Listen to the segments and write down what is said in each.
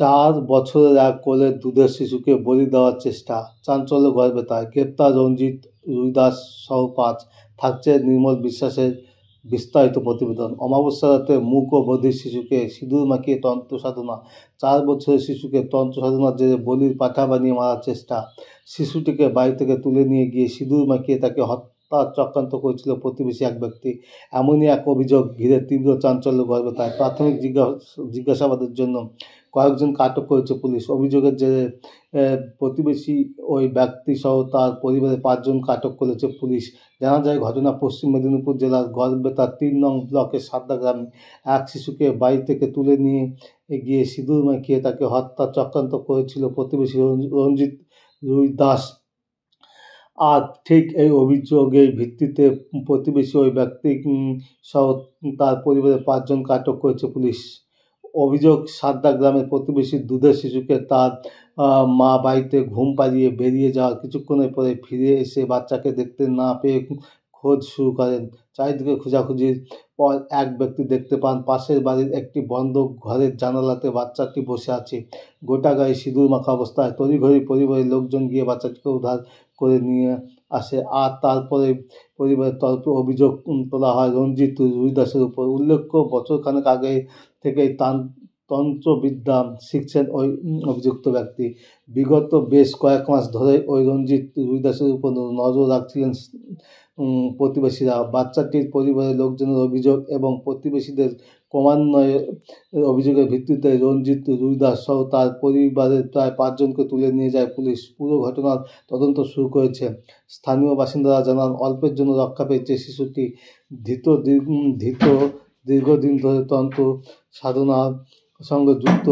৪ বছরের এক কোলের দুধের শিশুকে বলি দেওয়ার চেষ্টা, চাঞ্চল্য গড়বেতায়, গ্রেপ্তার রঞ্জিত রুইদাস সহ ৫। থাকছে নির্মল বিশ্বাসের বিস্তারিত প্রতিবেদন। অমাবস্যা রাতে মূক ও বধির শিশুকে সিঁদুর মাখিয়ে তন্ত্র সাধনা। ৪ বছরের শিশুকে তন্ত্র সাধনার জেরে বলির পাঠা বানিয়ে মারার চেষ্টা। শিশুটিকে বাড়ি থেকে তুলে নিয়ে গিয়ে সিঁদুর মাখিয়ে তাকে হত্যার চক্রান্ত করেছিল প্রতিবেশী এক ব্যক্তি। এমনই এক অভিযোগ ঘিরে তীব্র চাঞ্চল্য গড়বেতায়। প্রাথমিক জিজ্ঞাসাবাদের জন্য কয়েকজনকে আটক করেছে পুলিশ। অভিযোগের জেরে প্রতিবেশী ওই ব্যক্তিসহ তার পরিবারের ৫ জনকে আটক করেছে পুলিশ। জানা যায়, ঘটনা পশ্চিম মেদিনীপুর জেলার গড়বেতার ৩ নং ব্লকের সাদ্দা গ্রামে। এক শিশুকে বাড়ি থেকে তুলে নিয়ে গিয়ে সিঁদুর মাখিয়ে তাকে হত্যার চক্রান্ত করেছিল প্রতিবেশী রঞ্জিত রুইদাস। আর ঠিক এই অভিযোগের ভিত্তিতে প্রতিবেশী ওই ব্যক্তি সহ তার পরিবারের ৫ জনকে আটক করেছে পুলিশ। অভিযোগ, সাদ্দা গ্রামের প্রতিবেশীর দুধের শিশুকে তার মা বাড়িতে ঘুম পাড়িয়ে বেরিয়ে যাওয়ার কিছুক্ষণের পরে ফিরে এসে বাচ্চাকে দেখতে না পেয়ে খোঁজ শুরু করেন। চারিদিকে খোঁজাখুঁজির পর এক ব্যক্তি দেখতে পান পাশের বাড়ির একটি বন্ধ ঘরের জানালাতে বাচ্চাটি বসে আছে, গোটা গায়ে সিঁদুর মাখা অবস্থায়। তড়িঘড়ি পরিবারের লোকজন গিয়ে বাচ্চাটিকে উদ্ধার করে নিয়ে আসে। আর তারপরে পরিবারের তরফে অভিযোগ তোলা হয় রঞ্জিত রুইদাসের উপর। উল্লেখ্য, বছরখানেক আগে থেকেই তন্ত্রবিদ্যা শিখছেন ওই অভিযুক্ত ব্যক্তি। বিগত বেশ কয়েক মাস ধরে ওই রঞ্জিত রুইদাসের উপর নজর রাখছিলেন প্রতিবেশীরা। বাচ্চাটির পরিবারের লোকজনের অভিযোগ এবং প্রতিবেশীদের ক্রমান্বয়ে অভিযোগের ভিত্তিতে রঞ্জিত রুইদাস সহ তার পরিবারের প্রায় ৫ জনকে তুলে নিয়ে যায় পুলিশ। পুরো ঘটনার তদন্ত শুরু করেছে। স্থানীয় বাসিন্দারা জানান, অল্পের জন্য রক্ষা পেয়েছে শিশুটি। দীর্ঘদিন ধরে তন্ত্র সাধনার সঙ্গে যুক্ত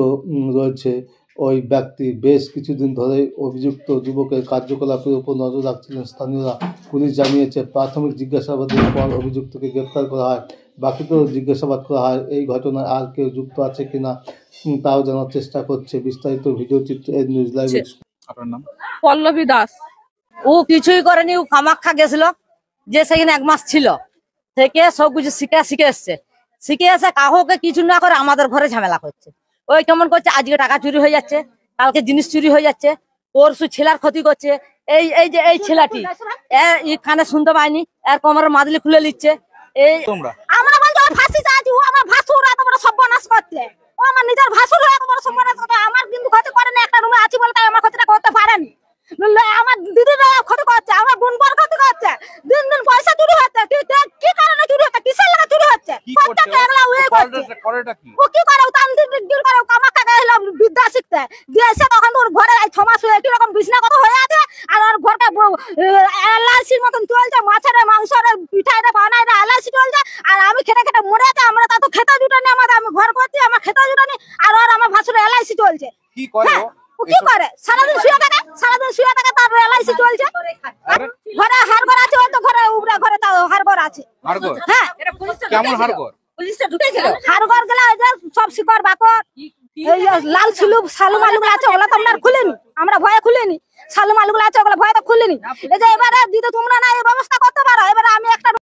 রয়েছে ওই ব্যক্তি। বেশ কিছুদিন ধরেই অভিযুক্ত যুবকের কার্যকলাপের উপর নজর রাখছিলেন স্থানীয়রা। পুলিশ জানিয়েছে, প্রাথমিক জিজ্ঞাসাবাদের পর অভিযুক্তকে গ্রেপ্তার করা হয়। বাকিতেও জিজ্ঞাসাবাদ করা হয়। এই ঘটনায় আর কেউ যুক্ত আছে কিনা তাও জানার চেষ্টা করছে। বিস্তারিত ভিডিও চিত্র নিউজ লাইভ। আপনার নাম? পল্লবী দাস। ও কিছুই করেনি, ও কামাখ্যা গেছিল, যে সেখানে 1 মাস ছিল, থেকে সব কিছু শিখে এসে কাউকে কিছু না করে আমাদের ঘরে ঝামেলা করছে। ওই কেমন করছে, আজকে টাকা চুরি হয়ে যাচ্ছে, কালকে জিনিস চুরি হয়ে যাচ্ছে, পরশু ছেলের ক্ষতি করছে। এই ছেলেটি কানে শুনতে পায়নি, এর কোমরের মাদলি খুলে নিচ্ছে। এই আমরা বলছি ওর ফাঁসি চাইছি, ও আমার ভাসুর এত বড় সর্বনাশ করছে, ও আমার নিজের ভাসুর এত বড় সর্বনাশ করছে। আমার কিন্তু ক্ষতি করেনি, একটা রুমে আছি বলে তাই আমার ক্ষতিটা করতে পারেনি। আমার দিদিরা ক্ষতি করছে, আমার বোন বড় ক্ষতি করছে, দিন দিন পয়সা চুরি হচ্ছে। কি কারণে চুরি হচ্ছে, কিসের লাগা চুরি হচ্ছে? ও কি করে, তান্ত্রিক করে কামাখ্যা গেছিল বিদ্যা শিখতে, দিয়ে এসে তখন ওর ঘরে 6 মাস একই রকম বিছনাগত হয়ে আছে। আর ওর ঘরটা এলআইসির মতন চলছে, মাছের মাংসের পিঠায় বানায় এলআইসি চলছে। আর আমি খেতে খেতে মরে আছে, আমরা তা তো খেতে জুটানি, আমি ঘর করছি, আমার খেতে জুটানি। আর ওর আমার ভাসুর এলআইসি চলছে। কি করে সারাদিন শুয়ে থাকে, তার এলআইসি চলছে। ঘরে হারগর আছে, ওই তো ঘরে উপরে ঘরে তাও হারগর আছে। হ্যাঁ, কেমন হারগর? পুলিশটা ঢুকেছিল হারগর গেলে ওই যে সব শিকড় বাকর, এই লাল শালু মালুগুলো আছে, ওগুলো তো আমরা খুলিনি, আমরা ভয়ে খুলিনি। শালু মালুগুলো আছে, ওগুলো ভয়ে তো খুলিনি। এই যে এবারে দিদি তোমরা না এই ব্যবস্থা করতে পারো, এবারে আমি একটা